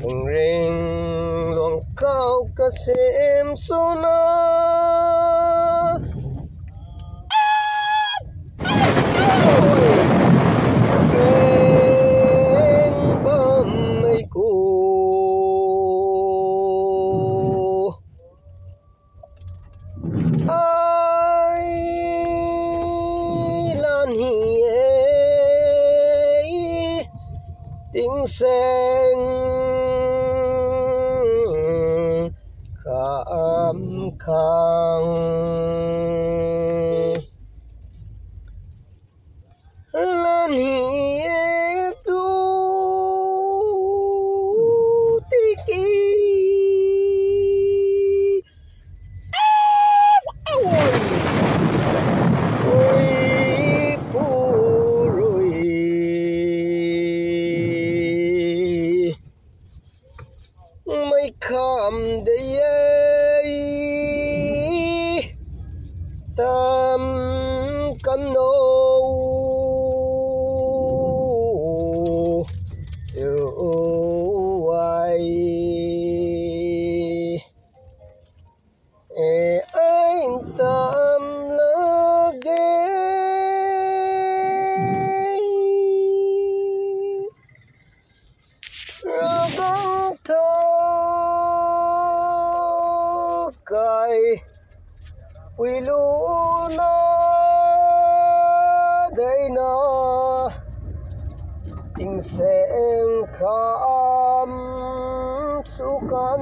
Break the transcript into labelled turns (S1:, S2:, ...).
S1: ring luang kau kasim suna ring bamay ko ai lan hiê tiếng sen kham khang lan hiê tu tiki ôi pu rồi mấy kham đây tâm căn nô yêu ai anh tâm lỡ ghé ra bóng thơ cài quy lũ nó đây nó tình xem khám su căn